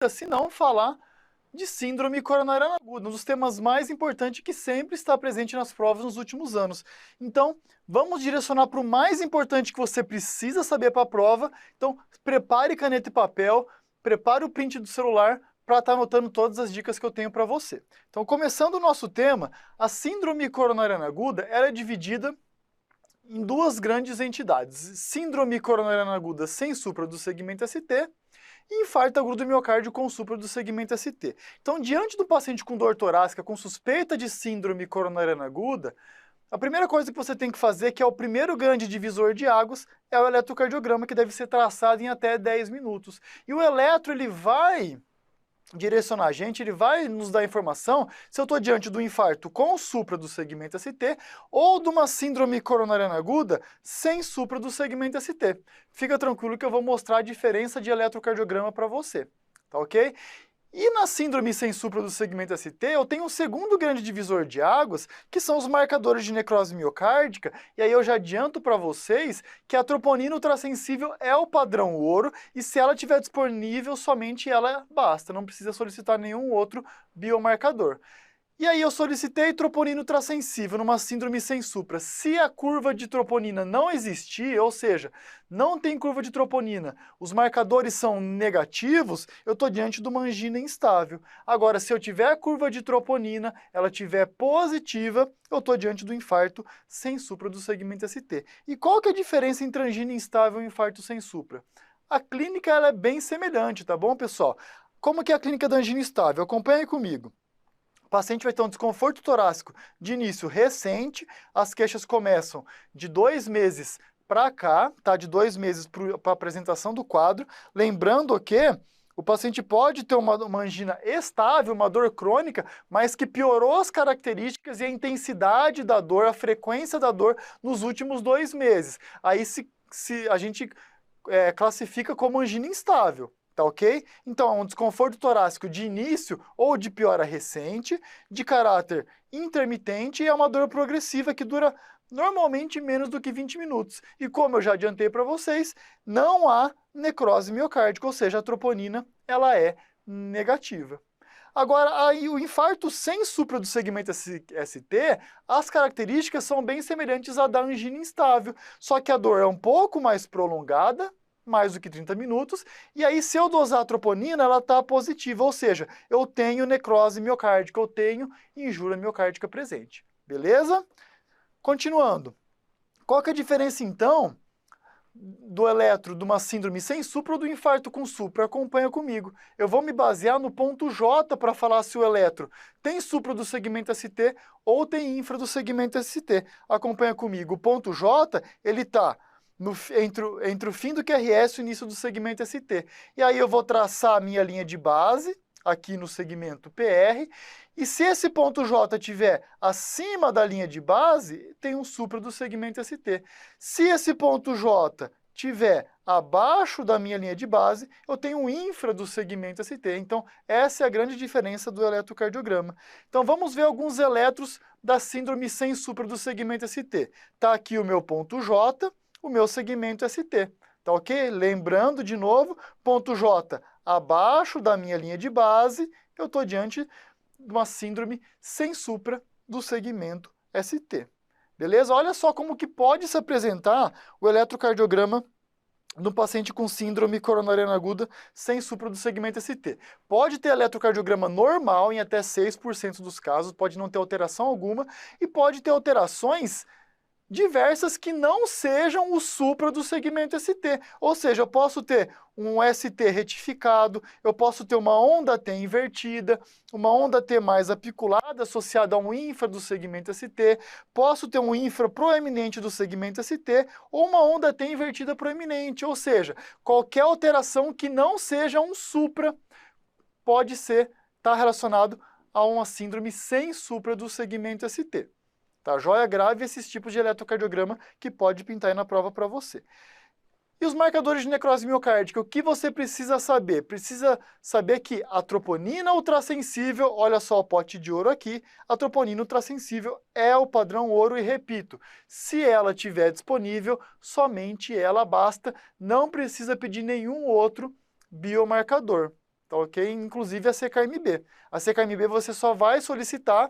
acredita se não falar de síndrome coronariana aguda, um dos temas mais importantes que sempre está presente nas provas nos últimos anos. Então, vamos direcionar para o mais importante que você precisa saber para a prova. Então, prepare caneta e papel, prepare o print do celular para estar anotando todas as dicas que eu tenho para você. Então, começando o nosso tema, a síndrome coronariana aguda era dividida em duas grandes entidades: síndrome coronariana aguda sem supra do segmento ST e infarto agudo do miocárdio com supra do segmento ST. Então, diante do paciente com dor torácica com suspeita de síndrome coronariana aguda, a primeira coisa que você tem que fazer, que é o primeiro grande divisor de águas, é o eletrocardiograma, que deve ser traçado em até 10 minutos. E o eletro, ele vai direcionar a gente, ele vai nos dar informação se eu estou diante do infarto com supra do segmento ST ou de uma síndrome coronariana aguda sem supra do segmento ST. Fica tranquilo que eu vou mostrar a diferença de eletrocardiograma para você, tá ok? E na síndrome sem supra do segmento ST, eu tenho um segundo grande divisor de águas, que são os marcadores de necrose miocárdica, e aí eu já adianto para vocês que a troponina ultrassensível é o padrão ouro, e se ela estiver disponível, somente ela basta, não precisa solicitar nenhum outro biomarcador. E aí eu solicitei troponina ultrassensível numa síndrome sem supra. Se a curva de troponina não existir, ou seja, não tem curva de troponina, os marcadores são negativos, eu estou diante de uma angina instável. Agora, se eu tiver a curva de troponina, ela tiver positiva, eu estou diante do infarto sem supra do segmento ST. E qual que é a diferença entre angina instável e infarto sem supra? A clínica ela é bem semelhante, tá bom, pessoal? Como que é a clínica da angina instável? Acompanhe comigo. O paciente vai ter um desconforto torácico de início recente, as queixas começam de 2 meses para cá, tá? De 2 meses para a apresentação do quadro. Lembrando que o paciente pode ter uma angina estável, uma dor crônica, mas que piorou as características e a intensidade da dor, a frequência da dor nos últimos 2 meses. Aí se a gente classifica como angina instável. Tá ok? Então, é um desconforto torácico de início ou de piora recente, de caráter intermitente e é uma dor progressiva que dura normalmente menos do que 20 minutos. E como eu já adiantei para vocês, não há necrose miocárdica, ou seja, a troponina ela é negativa. Agora, aí, o infarto sem supra do segmento ST, as características são bem semelhantes à da angina instável, só que a dor é um pouco mais prolongada, mais do que 30 minutos, e aí se eu dosar a troponina, ela está positiva, ou seja, eu tenho necrose miocárdica, eu tenho injúria miocárdica presente, beleza? Continuando, qual que é a diferença então do eletro de uma síndrome sem supra ou do infarto com supra? Acompanha comigo. Eu vou me basear no ponto J para falar se o eletro tem supra do segmento ST ou tem infra do segmento ST. Acompanha comigo. O ponto J, ele está entre o fim do QRS e o início do segmento ST. E aí eu vou traçar a minha linha de base, aqui no segmento PR, e se esse ponto J estiver acima da linha de base, tem um supra do segmento ST. Se esse ponto J estiver abaixo da minha linha de base, eu tenho um infra do segmento ST. Então, essa é a grande diferença do eletrocardiograma. Então, vamos ver alguns eletros da síndrome sem supra do segmento ST. Está aqui o meu ponto J, o meu segmento ST, tá ok? Lembrando de novo, ponto J abaixo da minha linha de base, eu estou diante de uma síndrome sem supra do segmento ST. Beleza? Olha só como que pode se apresentar o eletrocardiograma no paciente com síndrome coronariana aguda sem supra do segmento ST. Pode ter eletrocardiograma normal em até 6% dos casos, pode não ter alteração alguma, e pode ter alterações diversas que não sejam o supra do segmento ST. Ou seja, eu posso ter um ST retificado, eu posso ter uma onda T invertida, uma onda T mais apiculada associada a um infra do segmento ST, posso ter um infra proeminente do segmento ST ou uma onda T invertida proeminente. Ou seja, qualquer alteração que não seja um supra pode estar relacionado a uma síndrome sem supra do segmento ST. Tá, joia? Grave esses tipos de eletrocardiograma que pode pintar aí na prova para você. E os marcadores de necrose miocárdica, o que você precisa saber? Precisa saber que a troponina ultrassensível, olha só o pote de ouro aqui, a troponina ultrassensível é o padrão ouro e repito, se ela estiver disponível, somente ela basta, não precisa pedir nenhum outro biomarcador. tá ok? Inclusive a CKMB. A CKMB você só vai solicitar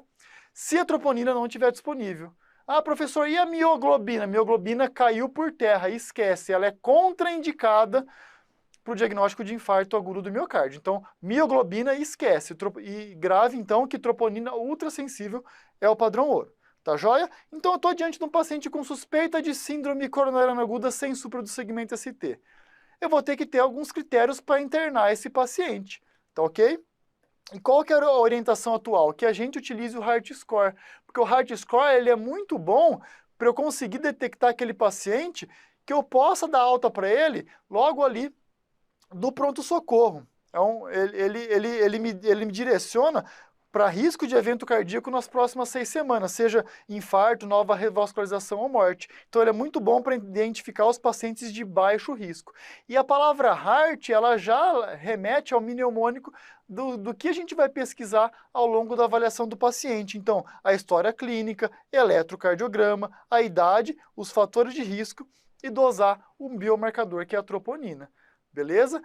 se a troponina não estiver disponível. Ah, professor, e a mioglobina? A mioglobina caiu por terra, esquece, ela é contraindicada para o diagnóstico de infarto agudo do miocárdio. Então, mioglobina, esquece. E grave, então, que troponina ultrassensível é o padrão ouro. Tá joia? Então, eu estou diante de um paciente com suspeita de síndrome coronariana aguda sem supra do segmento ST. Eu vou ter que ter alguns critérios para internar esse paciente, tá ok? E qual que era a orientação atual? Que a gente utilize o Heart Score, porque o Heart Score ele é muito bom para eu conseguir detectar aquele paciente que eu possa dar alta para ele logo ali do pronto-socorro. Então, ele me direciona para risco de evento cardíaco nas próximas 6 semanas, seja infarto, nova revascularização ou morte. Então, ele é muito bom para identificar os pacientes de baixo risco. E a palavra heart, ela já remete ao mnemônico do que a gente vai pesquisar ao longo da avaliação do paciente. Então, a história clínica, eletrocardiograma, a idade, os fatores de risco e dosar o biomarcador, que é a troponina. Beleza?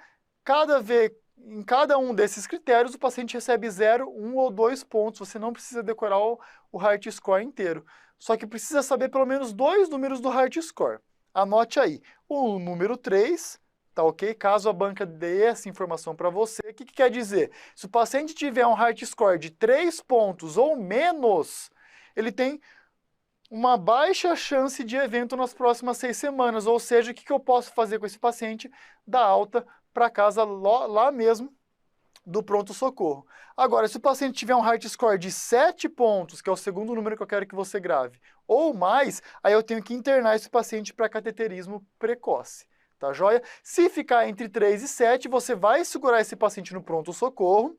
Em cada um desses critérios, o paciente recebe 0, 1 ou 2 pontos. Você não precisa decorar o Heart Score inteiro. Só que precisa saber pelo menos 2 números do Heart Score. Anote aí. O número 3, tá ok? Caso a banca dê essa informação para você, o que quer dizer? Se o paciente tiver um Heart Score de 3 pontos ou menos, ele tem uma baixa chance de evento nas próximas 6 semanas, ou seja, o que eu posso fazer com esse paciente? Dar alta para casa lá mesmo do pronto-socorro. Agora, se o paciente tiver um Heart Score de 7 pontos, que é o segundo número que eu quero que você grave, ou mais, aí eu tenho que internar esse paciente para cateterismo precoce. Tá joia? Se ficar entre 3 e 7, você vai segurar esse paciente no pronto-socorro,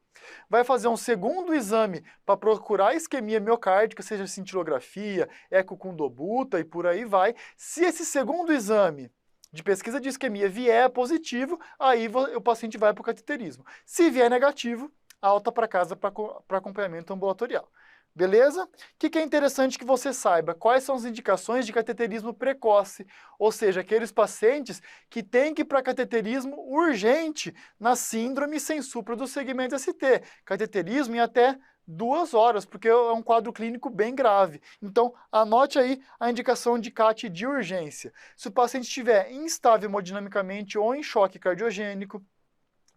vai fazer um segundo exame para procurar isquemia miocárdica, seja cintilografia, eco com dobuta e por aí vai. Se esse segundo exame de pesquisa de isquemia vier positivo, aí o paciente vai para o cateterismo. Se vier negativo, alta para casa para acompanhamento ambulatorial. Beleza? O que é interessante que você saiba? Quais são as indicações de cateterismo precoce? Ou seja, aqueles pacientes que têm que ir para cateterismo urgente na síndrome sem supra do segmento ST. Cateterismo em até 2 horas, porque é um quadro clínico bem grave. Então, anote aí a indicação de CAT de urgência. Se o paciente estiver instável hemodinamicamente ou em choque cardiogênico,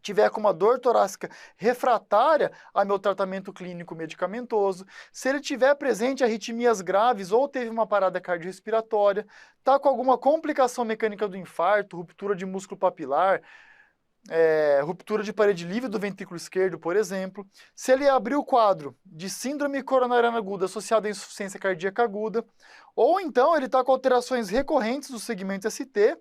tiver com uma dor torácica refratária a meu tratamento clínico medicamentoso, se ele tiver presente arritmias graves ou teve uma parada cardiorrespiratória, está com alguma complicação mecânica do infarto, ruptura de músculo papilar, ruptura de parede livre do ventrículo esquerdo, por exemplo, se ele abrir o quadro de síndrome coronariana aguda associada à insuficiência cardíaca aguda, ou então ele está com alterações recorrentes do segmento ST,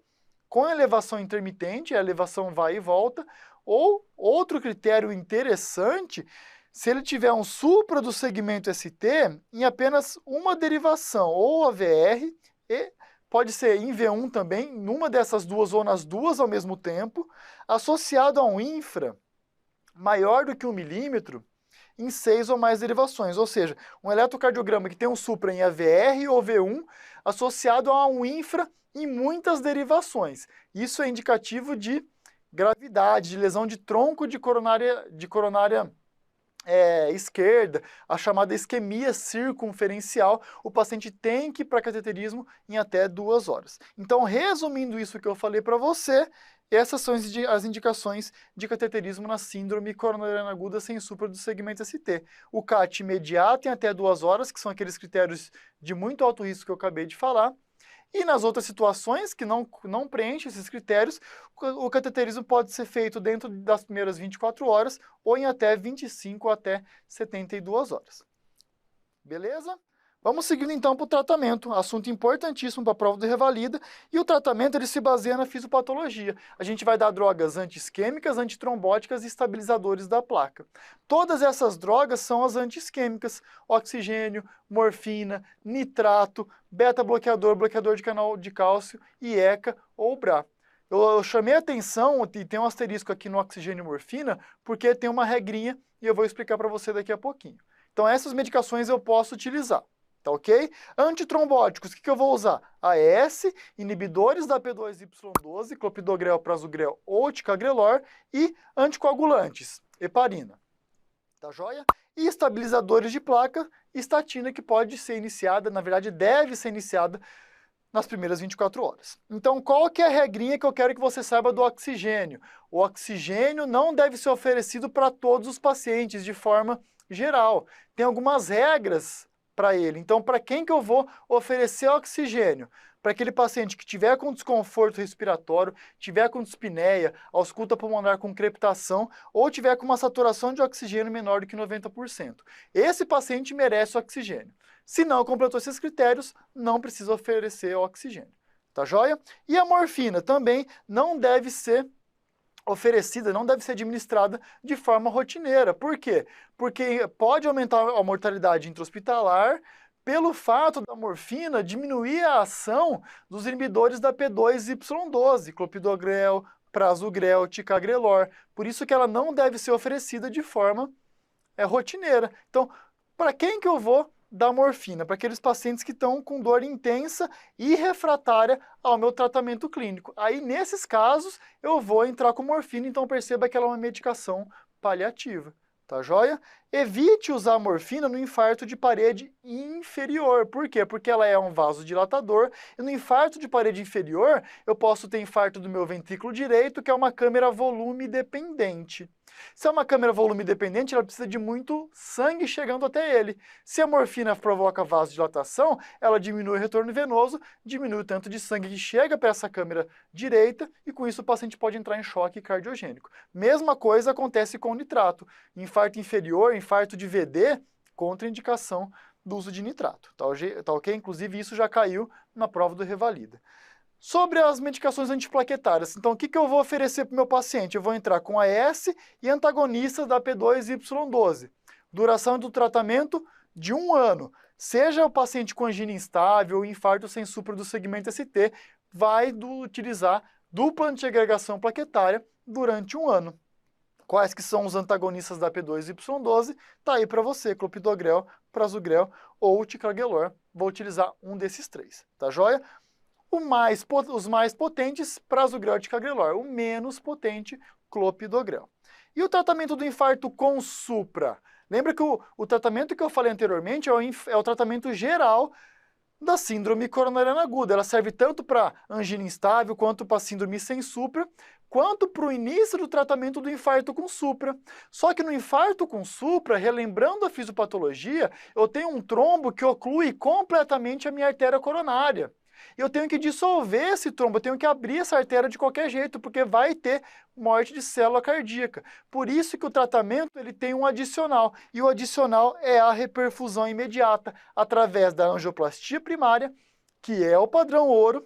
com elevação intermitente, a elevação vai e volta, ou outro critério interessante, se ele tiver um supra do segmento ST em apenas uma derivação, ou AVR, e pode ser em V1 também, numa dessas duas ou nas duas ao mesmo tempo, associado a um infra maior do que 1 milímetro em 6 ou mais derivações, ou seja, um eletrocardiograma que tem um supra em AVR ou V1 associado a um infra em muitas derivações. Isso é indicativo de gravidade, de lesão de tronco de coronária esquerda, a chamada isquemia circunferencial. O paciente tem que ir para cateterismo em até 2 horas. Então, resumindo isso que eu falei para você, essas são as indicações de cateterismo na síndrome coronariana aguda sem supra do segmento ST. O CAT imediato em até 2 horas, que são aqueles critérios de muito alto risco que eu acabei de falar. E nas outras situações que não preenchem esses critérios, o cateterismo pode ser feito dentro das primeiras 24 horas ou em até 25 até 72 horas. Beleza? Vamos seguindo então para o tratamento, assunto importantíssimo para a prova do Revalida, e o tratamento ele se baseia na fisiopatologia. A gente vai dar drogas anti-isquêmicas, antitrombóticas e estabilizadores da placa. Todas essas drogas são as anti-isquêmicas, oxigênio, morfina, nitrato, beta-bloqueador, bloqueador de canal de cálcio, IECA ou BRA. Eu chamei a atenção, e tem um asterisco aqui no oxigênio e morfina, porque tem uma regrinha e eu vou explicar para você daqui a pouquinho. Então essas medicações eu posso utilizar. Tá ok? Antitrombóticos, o que eu vou usar? AS, inibidores da P2Y12, clopidogrel, prasugrel ou ticagrelor, e anticoagulantes. heparina. Tá joia? E estabilizadores de placa, estatina, que pode ser iniciada, na verdade deve ser iniciada nas primeiras 24 horas. Então, qual que é a regrinha que eu quero que você saiba do oxigênio? O oxigênio não deve ser oferecido para todos os pacientes de forma geral. Tem algumas regras para ele. Então, para quem que eu vou oferecer oxigênio? Para aquele paciente que tiver com desconforto respiratório, tiver com dispneia, ausculta pulmonar com crepitação ou tiver com uma saturação de oxigênio menor do que 90%. Esse paciente merece oxigênio. Se não completou esses critérios, não precisa oferecer oxigênio. Tá joia? E a morfina também não deve ser oferecida, não deve ser administrada de forma rotineira. Por quê? Porque pode aumentar a mortalidade intra-hospitalar pelo fato da morfina diminuir a ação dos inibidores da P2Y12, clopidogrel, prasugrel, ticagrelor. Por isso que ela não deve ser oferecida de forma rotineira. Então, para quem que eu vou dar morfina? Para aqueles pacientes que estão com dor intensa e refratária ao meu tratamento clínico. Aí, nesses casos, eu vou entrar com morfina, então perceba que ela é uma medicação paliativa. Tá joia? Evite usar morfina no infarto de parede inferior. Por quê? Porque ela é um vasodilatador e no infarto de parede inferior eu posso ter infarto do meu ventrículo direito, que é uma câmera volume dependente. Se é uma câmera volume dependente, ela precisa de muito sangue chegando até ele. Se a morfina provoca vasodilatação, ela diminui o retorno venoso, diminui o tanto de sangue que chega para essa câmera direita e com isso o paciente pode entrar em choque cardiogênico. Mesma coisa acontece com o nitrato. Infarto inferior, infarto de VD, contraindicação do uso de nitrato. Tá ok? Inclusive isso já caiu na prova do Revalida. Sobre as medicações antiplaquetárias, então o que eu vou oferecer para o meu paciente? Eu vou entrar com AS e antagonistas da P2Y12. Duração do tratamento de 1 ano. Seja o paciente com angina instável ou infarto sem supra do segmento ST, vai utilizar dupla antiagregação plaquetária durante 1 ano. Quais que são os antagonistas da P2Y12? Tá aí para você, clopidogrel, prasugrel ou ticagrelor. Vou utilizar um desses 3, tá joia? Os mais potentes, prasugrel e ticagrelor. O menos potente, clopidogrel. E o tratamento do infarto com supra? Lembra que o tratamento que eu falei anteriormente é o tratamento geral da síndrome coronariana aguda. Ela serve tanto para angina instável, quanto para síndrome sem supra, quanto para o início do tratamento do infarto com supra. Só que no infarto com supra, relembrando a fisiopatologia, eu tenho um trombo que oclui completamente a minha artéria coronária. Eu tenho que dissolver esse trombo, eu tenho que abrir essa artéria de qualquer jeito, porque vai ter morte de célula cardíaca. Por isso que o tratamento ele tem um adicional, e o adicional é a reperfusão imediata, através da angioplastia primária, que é o padrão ouro,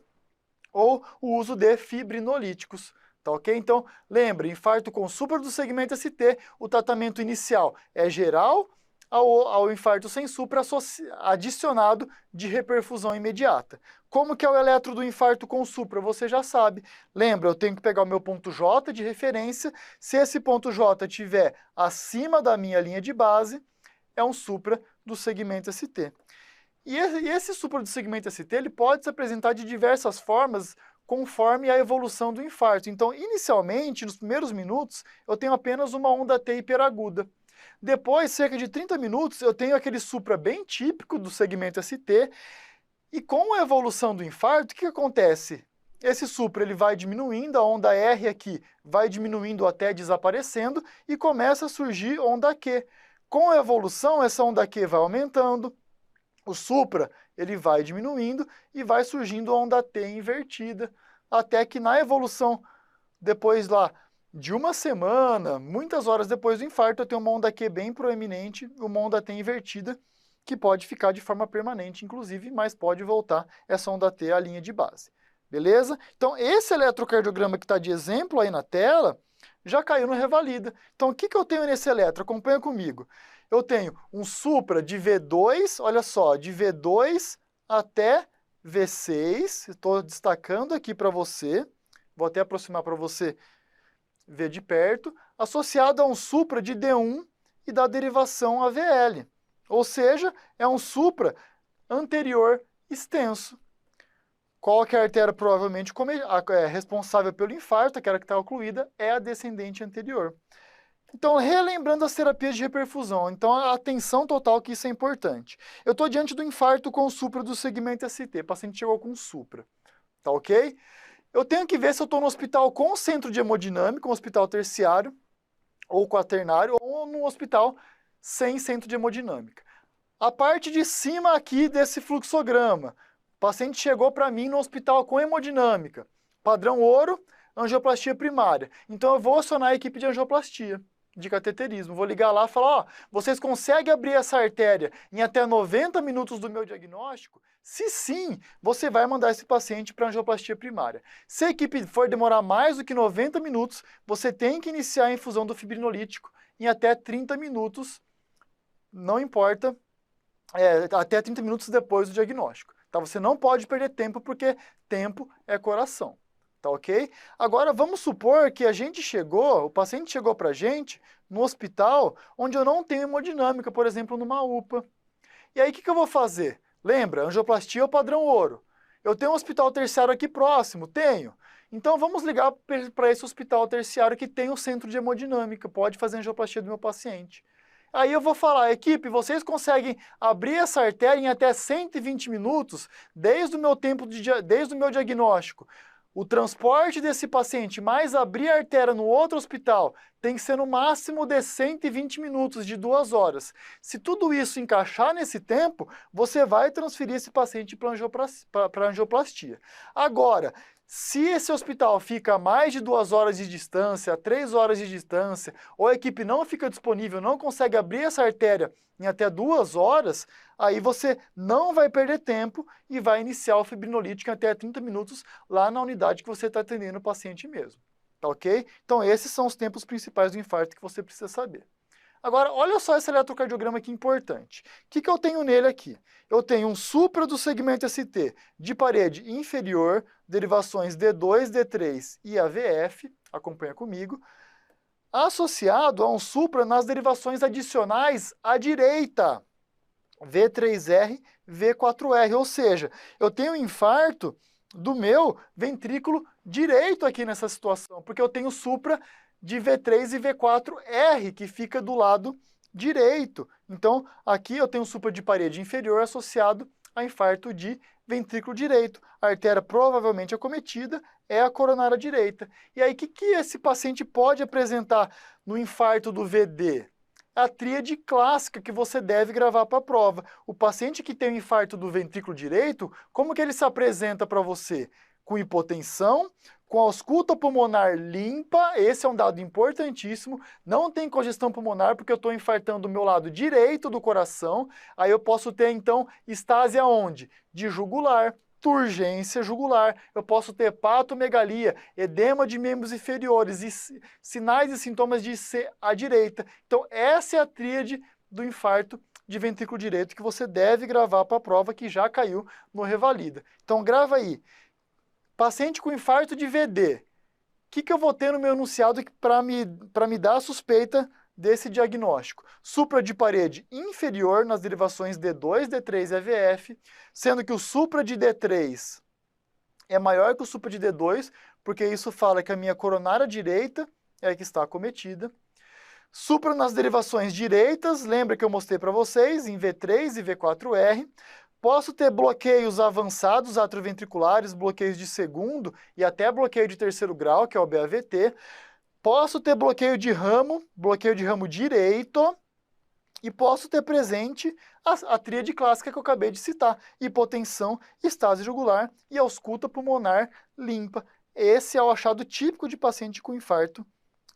ou o uso de fibrinolíticos. Tá ok? Então, lembre, infarto com supra do segmento ST, o tratamento inicial é geral, ao infarto sem supra adicionado de reperfusão imediata. Como que é o eletro do infarto com supra? Você já sabe. Lembra, eu tenho que pegar o meu ponto J de referência. Se esse ponto J estiver acima da minha linha de base, é um supra do segmento ST. E esse supra do segmento ST ele pode se apresentar de diversas formas conforme a evolução do infarto. Então, inicialmente, nos primeiros minutos, eu tenho apenas uma onda T hiperaguda. Depois, cerca de 30 minutos, eu tenho aquele supra bem típico do segmento ST. E com a evolução do infarto, o que acontece? Esse supra ele vai diminuindo, a onda R aqui vai diminuindo até desaparecendo e começa a surgir onda Q. Com a evolução, essa onda Q vai aumentando, o supra ele vai diminuindo e vai surgindo a onda T invertida, até que na evolução, depois lá de 1 semana, muitas horas depois do infarto, eu tenho uma onda Q bem proeminente, uma onda T invertida, que pode ficar de forma permanente, inclusive, mas pode voltar essa onda T à linha de base. Beleza? Então, esse eletrocardiograma que está de exemplo aí na tela, já caiu no Revalida. Então, o que eu tenho nesse eletro? Acompanha comigo. Eu tenho um supra de V2, olha só, de V2 até V6. Estou destacando aqui para você. Vou até aproximar para você ver de perto. Associado a um supra de D1 e da derivação AVL. Ou seja, é um supra anterior extenso. Qual que é a artéria provavelmente responsável pelo infarto, aquela que está ocluída, é a descendente anterior. Então, relembrando as terapias de reperfusão, então a atenção total que isso é importante. Eu estou diante do infarto com supra do segmento ST, o paciente chegou com supra, tá ok? Eu tenho que ver se eu estou no hospital com centro de hemodinâmica, um hospital terciário, ou quaternário, ou num hospital sem centro de hemodinâmica. A parte de cima aqui desse fluxograma, o paciente chegou para mim no hospital com hemodinâmica, padrão ouro, angioplastia primária. Então eu vou acionar a equipe de angioplastia, de cateterismo. Vou ligar lá e falar, ó, vocês conseguem abrir essa artéria em até 90 minutos do meu diagnóstico? Se sim, você vai mandar esse paciente para angioplastia primária. Se a equipe for demorar mais do que 90 minutos, você tem que iniciar a infusão do fibrinolítico em até 30 minutos, não importa, até 30 minutos depois do diagnóstico. Tá? Você não pode perder tempo, porque tempo é coração. Tá ok? Agora, vamos supor que o paciente chegou para a gente no hospital onde eu não tenho hemodinâmica, por exemplo, numa UPA. E aí, o que eu vou fazer? Lembra, angioplastia é o padrão ouro. Eu tenho um hospital terciário aqui próximo? Tenho. Então, vamos ligar para esse hospital terciário que tem um centro de hemodinâmica, pode fazer angioplastia do meu paciente. Aí eu vou falar, equipe, vocês conseguem abrir essa artéria em até 120 minutos, desde o meu diagnóstico. O transporte desse paciente mais abrir a artéria no outro hospital tem que ser no máximo de 120 minutos, de 2 horas. Se tudo isso encaixar nesse tempo, você vai transferir esse paciente para angioplastia. Agora, se esse hospital fica a mais de 2 horas de distância, 3 horas de distância, ou a equipe não fica disponível, não consegue abrir essa artéria em até 2 horas, aí você não vai perder tempo e vai iniciar o fibrinolítico em até 30 minutos lá na unidade que você está atendendo o paciente mesmo. Tá ok? Então esses são os tempos principais do infarto que você precisa saber. Agora, olha só esse eletrocardiograma aqui importante. O que eu tenho nele aqui? Eu tenho um supra do segmento ST de parede inferior, derivações D2, D3 e AVF, acompanha comigo, associado a um supra nas derivações adicionais à direita, V3R, V4R, ou seja, eu tenho um infarto do meu ventrículo direito aqui nessa situação, porque eu tenho supra de V3 e V4R, que fica do lado direito. Então, aqui eu tenho supra de parede inferior associado a infarto de ventrículo direito. A artéria provavelmente acometida é a coronária direita. E aí, o que esse paciente pode apresentar no infarto do VD? A tríade clássica que você deve gravar para a prova. O paciente que tem um infarto do ventrículo direito, como que ele se apresenta para você? Com hipotensão, com ausculta pulmonar limpa, esse é um dado importantíssimo, não tem congestão pulmonar porque eu estou infartando o meu lado direito do coração, aí eu posso ter então estase aonde? De jugular, turgência jugular, eu posso ter hepatomegalia, edema de membros inferiores e sinais e sintomas de C à direita. Então essa é a tríade do infarto de ventrículo direito que você deve gravar para a prova que já caiu no Revalida. Então grava aí. Paciente com infarto de VD, o que eu vou ter no meu enunciado para me dar a suspeita desse diagnóstico? Supra de parede inferior nas derivações D2, D3 e AVF, sendo que o supra de D3 é maior que o supra de D2, porque isso fala que a minha coronária direita é a que está acometida. Supra nas derivações direitas, lembra que eu mostrei para vocês, em V3 e V4R. Posso ter bloqueios avançados atrioventriculares, bloqueios de segundo e até bloqueio de terceiro grau, que é o BAVT. Posso ter bloqueio de ramo direito, e posso ter presente a tríade clássica que eu acabei de citar, hipotensão, estase jugular e ausculta pulmonar limpa. Esse é o achado típico de paciente com infarto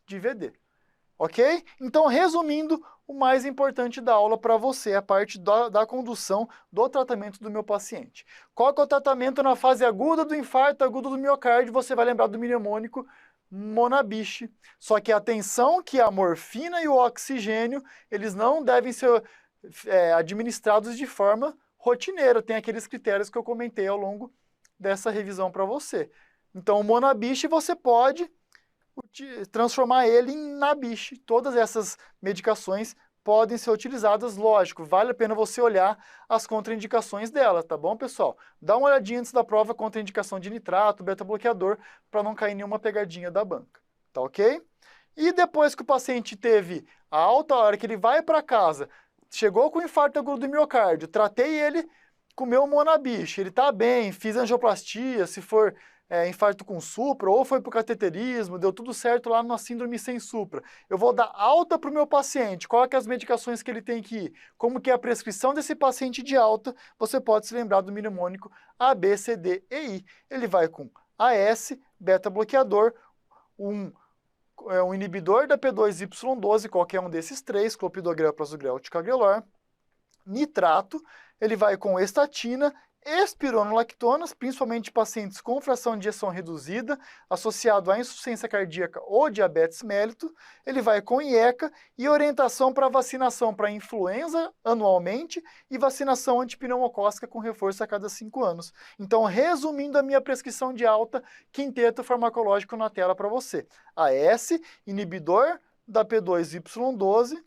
de VD. Ok? Então, resumindo, o mais importante da aula para você é a parte da condução do tratamento do meu paciente. Qual que é o tratamento na fase aguda do infarto agudo do miocárdio? Você vai lembrar do mnemônico Monabich. Só que atenção que a morfina e o oxigênio, eles não devem ser administrados de forma rotineira. Tem aqueles critérios que eu comentei ao longo dessa revisão para você. Então, o Monabich você pode transformar ele em Nabich. Todas essas medicações podem ser utilizadas, lógico, vale a pena você olhar as contraindicações dela, tá bom, pessoal? Dá uma olhadinha antes da prova, contraindicação de nitrato, beta-bloqueador, para não cair nenhuma pegadinha da banca, tá ok? E depois que o paciente teve a alta, hora que ele vai para casa, chegou com infarto agudo do miocárdio, tratei ele com o meu Monabich, ele está bem, fiz angioplastia, se for infarto com supra, ou foi para o cateterismo, deu tudo certo lá na síndrome sem supra. Eu vou dar alta para o meu paciente, qual que é as medicações que ele tem que ir, como que é a prescrição desse paciente de alta, você pode se lembrar do mnemônico A, B, C, D e I. Ele vai com AS, beta-bloqueador, um inibidor da P2Y12, qualquer um desses três, clopidogrel, prasugrel, ticagrelor, nitrato, ele vai com estatina, espironolactonas, principalmente pacientes com fração de ejeção reduzida, associado à insuficiência cardíaca ou diabetes mellitus, ele vai com IECA e orientação para vacinação para influenza anualmente e vacinação antipneumocócica com reforço a cada 5 anos. Então, resumindo a minha prescrição de alta, quinteto farmacológico na tela para você. AS, inibidor da P2Y12,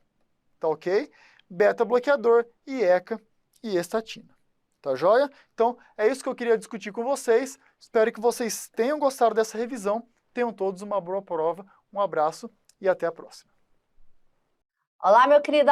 tá ok? Beta-bloqueador, IECA e estatina. Tá joia? Então, é isso que eu queria discutir com vocês. Espero que vocês tenham gostado dessa revisão. Tenham todos uma boa prova. Um abraço e até a próxima. Olá, meu querido